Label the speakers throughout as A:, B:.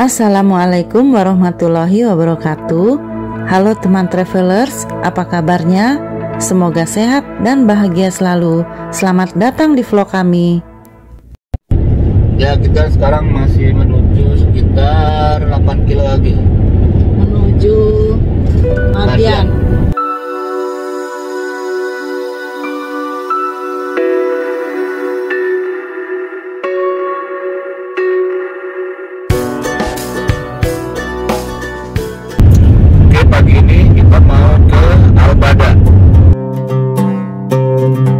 A: Assalamualaikum warahmatullahi wabarakatuh. Halo teman travelers, apa kabarnya? Semoga sehat dan bahagia selalu. Selamat datang di vlog kami.
B: Ya, kita sekarang masih menuju sekitar 8 kilo lagi
A: Menuju Madian.
B: Pagi ini kita mau ke Al-Bada.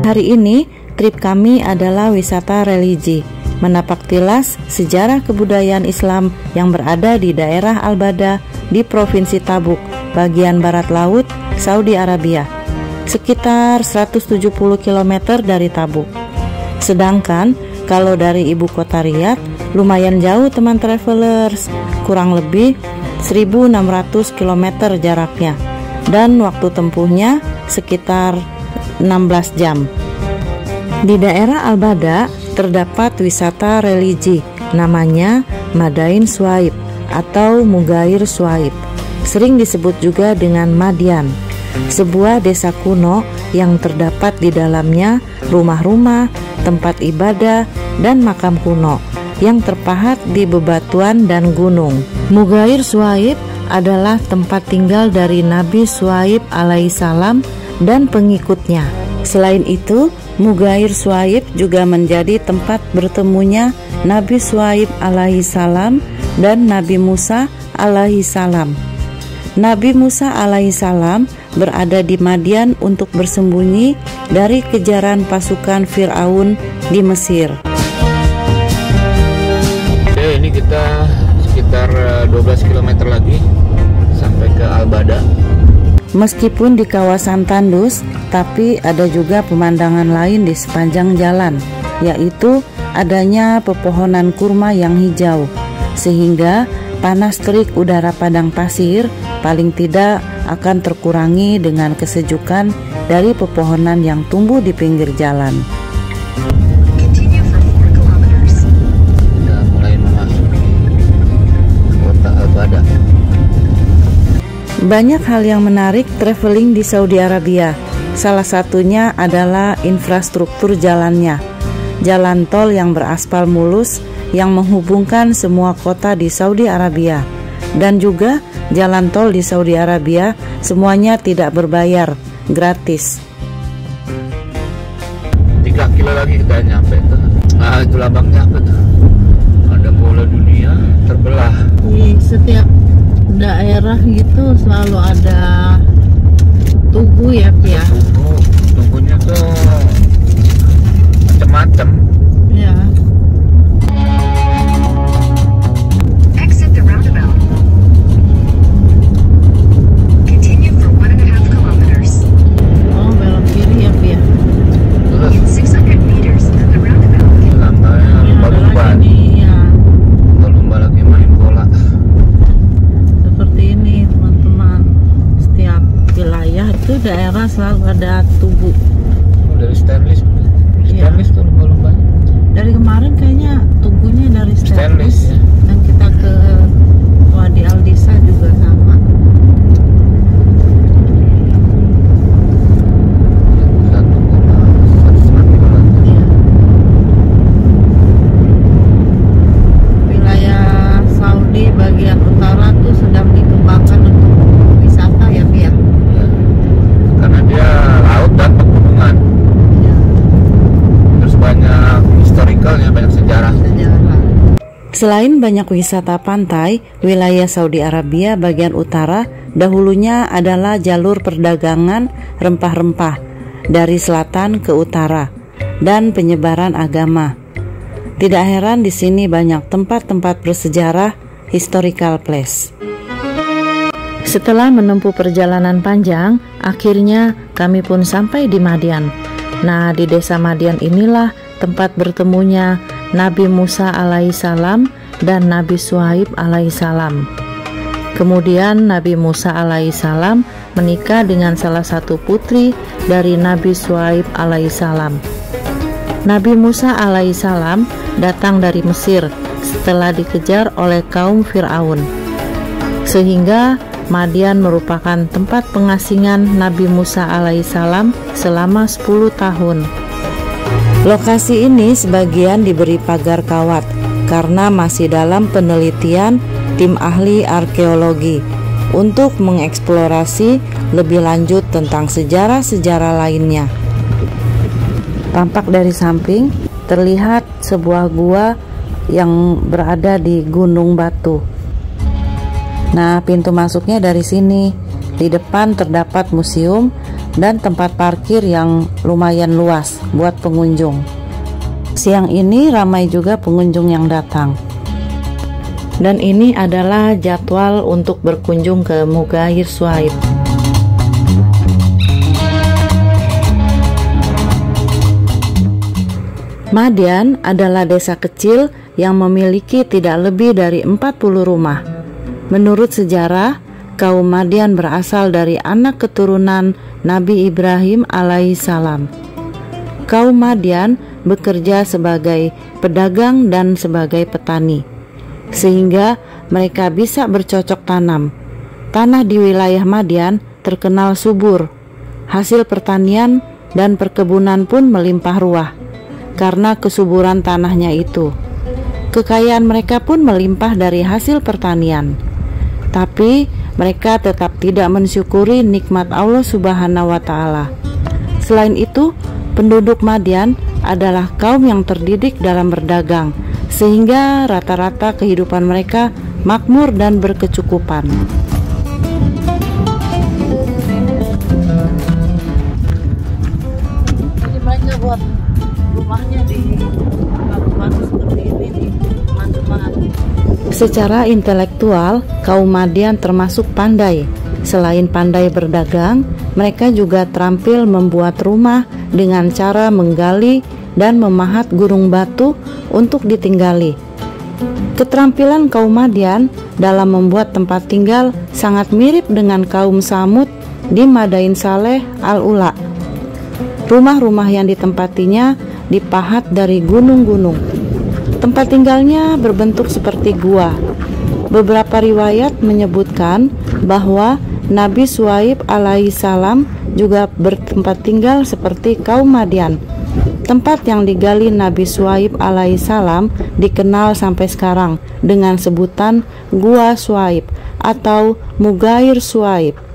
A: Hari ini trip kami adalah wisata religi, menapak tilas sejarah kebudayaan Islam yang berada di daerah Al-Bada di Provinsi Tabuk, bagian barat laut, Saudi Arabia, sekitar 170 km dari Tabuk. Sedangkan kalau dari ibu kota Riyadh lumayan jauh teman travelers, kurang lebih 1600 km jaraknya, dan waktu tempuhnya sekitar 16 jam. Di daerah Al-Bada terdapat wisata religi namanya Madain Shuaib atau Mugair Shuaib, sering disebut juga dengan Madian, sebuah desa kuno yang terdapat di dalamnya rumah-rumah, tempat ibadah, dan makam kuno yang terpahat di bebatuan dan gunung. Mugair Shuaib adalah tempat tinggal dari Nabi Shuaib alaihissalam dan pengikutnya. Selain itu, Mugair Shuaib juga menjadi tempat bertemunya Nabi Shuaib alaihissalam dan Nabi Musa alaihissalam. Nabi Musa alaihissalam berada di Madian untuk bersembunyi dari kejaran pasukan Fir'aun di Mesir.
B: Ini kita sekitar 12 km lagi sampai ke Al-Bada.
A: Meskipun di kawasan tandus, tapi ada juga pemandangan lain di sepanjang jalan, yaitu adanya pepohonan kurma yang hijau, sehingga panas terik udara padang pasir paling tidak akan terkurangi dengan kesejukan dari pepohonan yang tumbuh di pinggir jalan. Banyak hal yang menarik traveling di Saudi Arabia. Salah satunya adalah infrastruktur jalannya. Jalan tol yang beraspal mulus yang menghubungkan semua kota di Saudi Arabia. Dan juga jalan tol di Saudi Arabia semuanya tidak berbayar, gratis.
B: 3 kilo lagi kita nyampe tuh. Nah, itu lambangnya apa tuh? Ada bola dunia terbelah.
A: Di setiap daerah gitu selalu ada tugu ya, Pia.
B: Tugunya tuh macam-macam.
A: Ya.
C: Exit the roundabout. Continue for 1.5 kilometers.
A: Oh, belok kiri ya, Pia.
B: Terus
C: In 600 meters at the roundabout.
B: lambangnya lumba-lumba.
A: Ya.
B: Lumba lagi main bola.
A: Seperti ini teman-teman, setiap wilayah itu daerah selalu ada tugu.
B: Dari stainless. Stainless tuh lumba-lumba.
A: Dari kemarin kayaknya tugunya dari stainless.
B: Stainless, ya.
A: Dan kita ke Wadi Aldisa juga sama. Wilayah Saudi bagian utara tuh sedang dikembangkan untuk wisata ya, Pia.
B: Ya. Karena dia laut dan pegunungan.
A: Ya.
B: Terus banyak historicalnya, banyak sejarah.
A: Selain banyak wisata pantai, wilayah Saudi Arabia bagian utara dahulunya adalah jalur perdagangan rempah-rempah dari selatan ke utara dan penyebaran agama. Tidak heran di sini banyak tempat-tempat bersejarah, historical place. Setelah menempuh perjalanan panjang, akhirnya kami pun sampai di Madian. Nah, di desa Madian inilah tempat bertemunya Nabi Musa alaihissalam dan Nabi Shuaib alaihissalam. Kemudian Nabi Musa alaihissalam menikah dengan salah satu putri dari Nabi Shuaib alaihissalam. Nabi Musa alaihissalam datang dari Mesir setelah dikejar oleh kaum Fir'aun. Sehingga Madian merupakan tempat pengasingan Nabi Musa alaihissalam selama 10 tahun. Lokasi ini sebagian diberi pagar kawat karena masih dalam penelitian tim ahli arkeologi untuk mengeksplorasi lebih lanjut tentang sejarah-sejarah lainnya. Tampak dari samping terlihat sebuah gua yang berada di Gunung Batu. Nah, pintu masuknya dari sini. Di depan terdapat museum dan tempat parkir yang lumayan luas buat pengunjung. Siang ini ramai juga pengunjung yang datang. Dan ini adalah jadwal untuk berkunjung ke Mughayr Shuaib. Madian adalah desa kecil yang memiliki tidak lebih dari 40 rumah. Menurut sejarah, kaum Madian berasal dari anak keturunan Nabi Ibrahim alaihissalam. Kaum Madian bekerja sebagai pedagang dan sebagai petani, sehingga mereka bisa bercocok tanam. Tanah di wilayah Madian terkenal subur. Hasil pertanian dan perkebunan pun melimpah ruah karena kesuburan tanahnya itu. Kekayaan mereka pun melimpah dari hasil pertanian. Tapi mereka tetap tidak mensyukuri nikmat Allah Subhanahu wa Ta'ala. Selain itu, penduduk Madian adalah kaum yang terdidik dalam berdagang, sehingga rata-rata kehidupan mereka makmur dan berkecukupan. Ini banyak buat rumahnya di batu-batu seperti ini nih, teman-teman. Secara intelektual, kaum Madian termasuk pandai. Selain pandai berdagang, mereka juga terampil membuat rumah dengan cara menggali dan memahat gurung batu untuk ditinggali. Keterampilan kaum Madian dalam membuat tempat tinggal sangat mirip dengan kaum Samud di Madain Saleh Al-Ula. Rumah-rumah yang ditempatinya dipahat dari gunung-gunung. Tempat tinggalnya berbentuk seperti gua. Beberapa riwayat menyebutkan bahwa Nabi Shuaib alaihissalam juga bertempat tinggal seperti kaum Madian. Tempat yang digali Nabi Shuaib alaihissalam dikenal sampai sekarang dengan sebutan Gua Shuaib atau Mughayr Shuaib.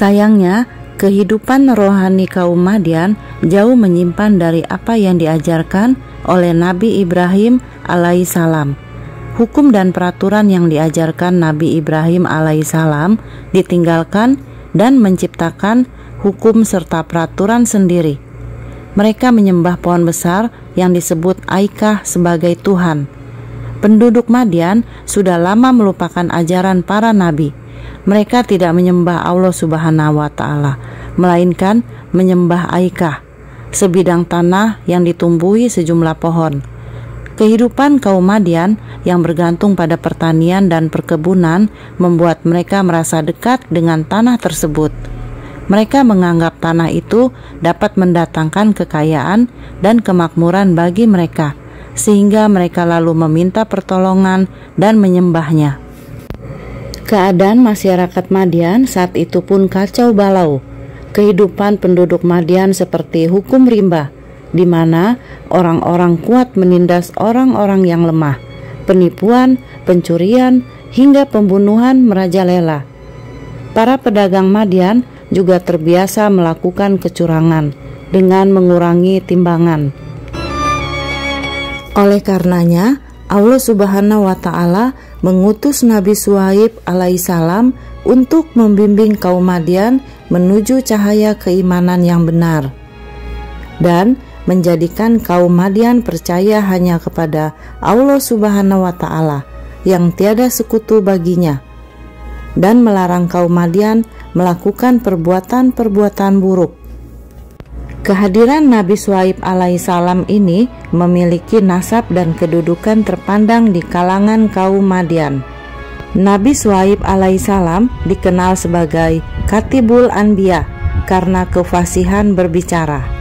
A: Sayangnya, kehidupan rohani kaum Madian jauh menyimpan dari apa yang diajarkan oleh Nabi Ibrahim alaihissalam. Hukum dan peraturan yang diajarkan Nabi Ibrahim alaihissalam ditinggalkan dan menciptakan hukum serta peraturan sendiri. Mereka menyembah pohon besar yang disebut Aikah sebagai Tuhan. Penduduk Madian sudah lama melupakan ajaran para nabi. Mereka tidak menyembah Allah Subhanahu wa Ta'ala, melainkan menyembah Aikah, sebidang tanah yang ditumbuhi sejumlah pohon. Kehidupan kaum Madian yang bergantung pada pertanian dan perkebunan membuat mereka merasa dekat dengan tanah tersebut. Mereka menganggap tanah itu dapat mendatangkan kekayaan dan kemakmuran bagi mereka, sehingga mereka lalu meminta pertolongan dan menyembahnya. Keadaan masyarakat Madian saat itu pun kacau balau. Kehidupan penduduk Madian seperti hukum rimba, di mana orang-orang kuat menindas orang-orang yang lemah. Penipuan, pencurian, hingga pembunuhan merajalela. Para pedagang Madian juga terbiasa melakukan kecurangan dengan mengurangi timbangan. Oleh karenanya, Allah Subhanahu wa Ta'ala mengutus Nabi Syuaib alaihissalam untuk membimbing kaum Madian menuju cahaya keimanan yang benar dan menjadikan kaum Madian percaya hanya kepada Allah Subhanahu wa Ta'ala yang tiada sekutu baginya, dan melarang kaum Madian melakukan perbuatan-perbuatan buruk. Kehadiran Nabi Syuaib alaihissalam ini memiliki nasab dan kedudukan terpandang di kalangan kaum Madian. Nabi Syuaib alaihissalam dikenal sebagai Katibul Anbiya karena kefasihan berbicara.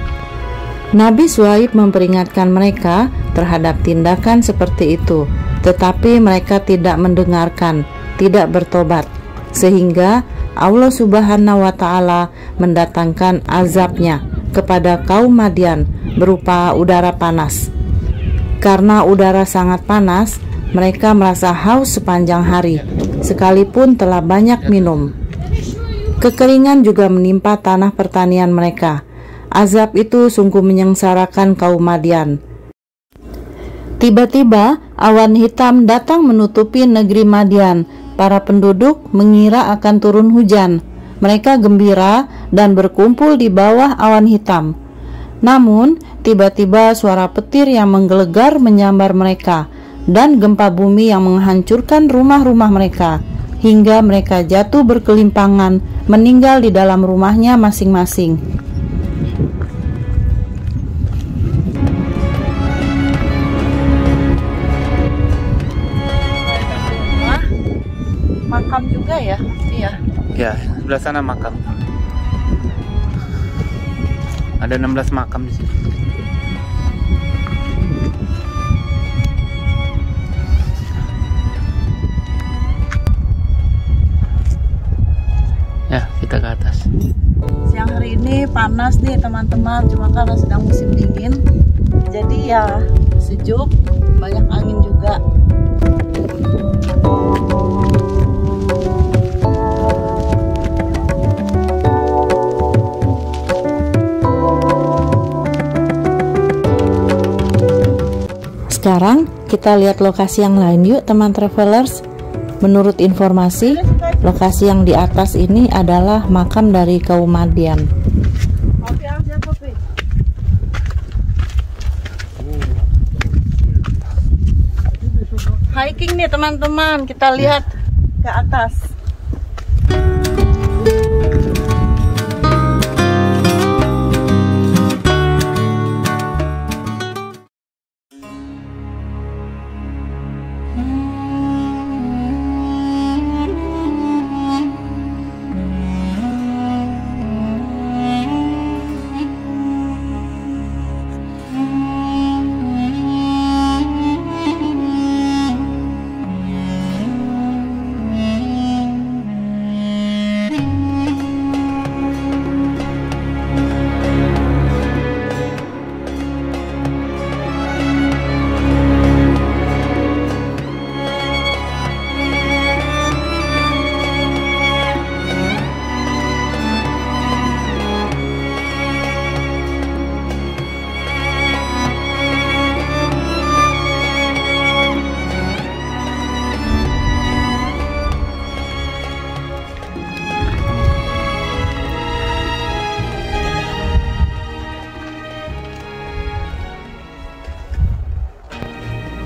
A: Nabi Syuaib memperingatkan mereka terhadap tindakan seperti itu, tetapi mereka tidak mendengarkan, tidak bertobat, sehingga Allah Subhanahu wa Ta'ala mendatangkan azabnya kepada kaum Madian berupa udara panas. Karena udara sangat panas, mereka merasa haus sepanjang hari, sekalipun telah banyak minum. Kekeringan juga menimpa tanah pertanian mereka. Azab itu sungguh menyengsarakan kaum Madian. Tiba-tiba awan hitam datang menutupi negeri Madian. Para penduduk mengira akan turun hujan. Mereka gembira dan berkumpul di bawah awan hitam. Namun, tiba-tiba suara petir yang menggelegar menyambar mereka, dan gempa bumi yang menghancurkan rumah-rumah mereka, hingga mereka jatuh berkelimpangan, meninggal di dalam rumahnya masing-masing. Makam juga ya? Iya.
B: Ya, sebelah sana makam. Ada 16 makam di sini. Ya, kita ke atas.
A: Siang hari ini panas nih teman-teman, cuma karena sedang musim dingin, jadi ya sejuk, banyak angin juga. Sekarang kita lihat lokasi yang lain yuk teman travelers. Menurut informasi, lokasi yang di atas ini adalah makam dari kaum Madian. Hiking nih teman-teman, kita lihat ke atas.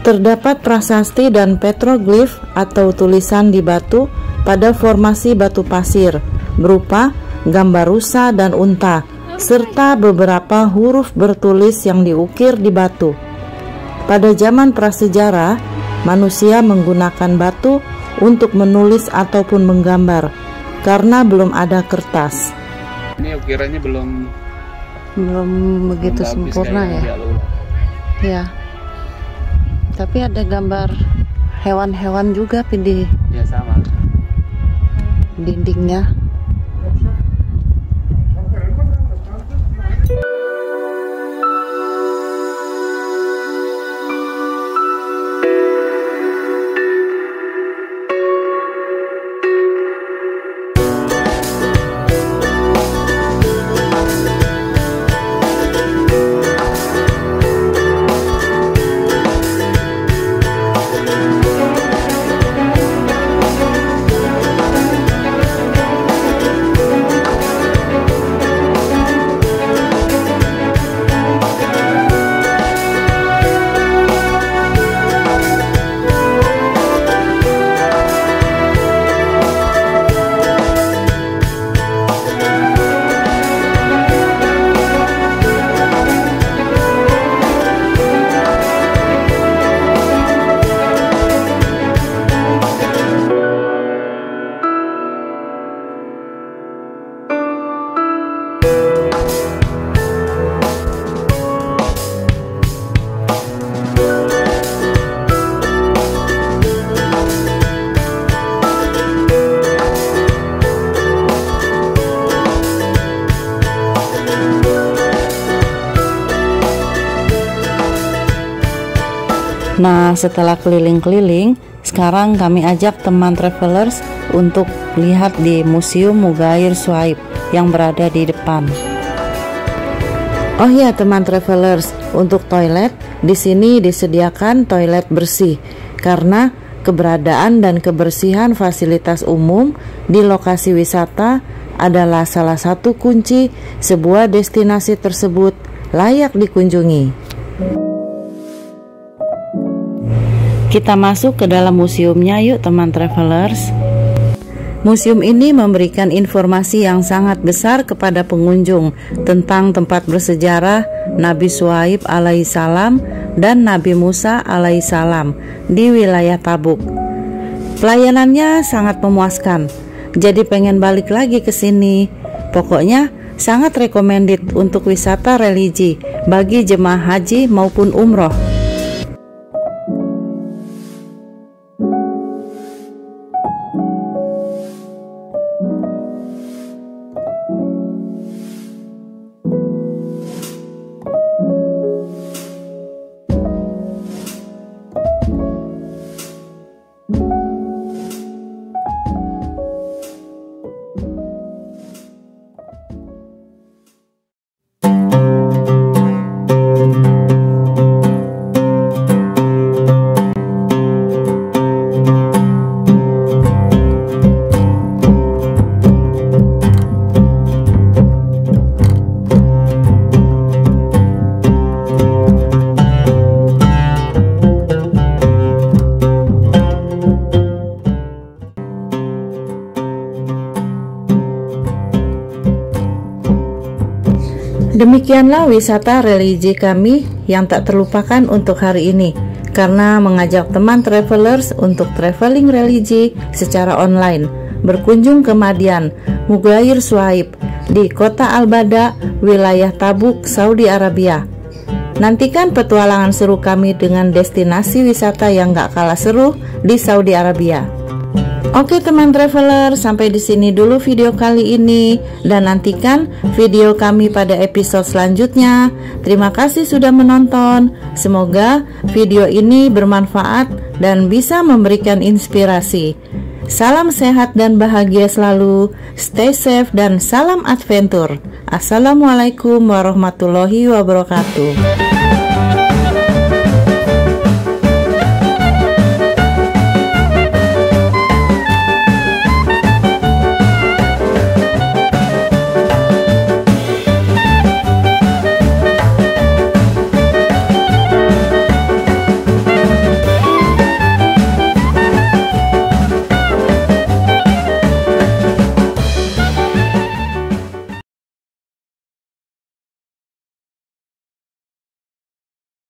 A: Terdapat prasasti dan petroglif atau tulisan di batu pada formasi batu pasir berupa gambar rusa dan unta serta beberapa huruf bertulis yang diukir di batu. Pada zaman prasejarah, manusia menggunakan batu untuk menulis ataupun menggambar karena belum ada kertas.
B: Ini ukirannya belum
A: begitu sempurna ya. Ya. Tapi ada gambar hewan-hewan juga di
B: Ya sama.
A: dindingnya. Nah, setelah keliling-keliling, sekarang kami ajak teman travelers untuk lihat di Museum Mughair Shuaib yang berada di depan. Oh ya teman travelers, untuk toilet di sini disediakan toilet bersih karena keberadaan dan kebersihan fasilitas umum di lokasi wisata adalah salah satu kunci sebuah destinasi tersebut layak dikunjungi. Kita masuk ke dalam museumnya yuk teman travelers. Museum ini memberikan informasi yang sangat besar kepada pengunjung tentang tempat bersejarah Nabi Shuaib alaihissalam dan Nabi Musa alaihissalam di wilayah Tabuk. Pelayanannya sangat memuaskan, jadi pengen balik lagi ke sini. Pokoknya sangat recommended untuk wisata religi bagi jemaah haji maupun umroh. Demikianlah wisata religi kami yang tak terlupakan untuk hari ini, karena mengajak teman travelers untuk traveling religi secara online, berkunjung ke Madian Mughair Shuaib di kota Al-Bada, wilayah Tabuk, Saudi Arabia. Nantikan petualangan seru kami dengan destinasi wisata yang gak kalah seru di Saudi Arabia. Oke teman traveler, sampai di sini dulu video kali ini dan nantikan video kami pada episode selanjutnya. Terima kasih sudah menonton. Semoga video ini bermanfaat dan bisa memberikan inspirasi. Salam sehat dan bahagia selalu. Stay safe dan salam adventure. Assalamualaikum warahmatullahi wabarakatuh.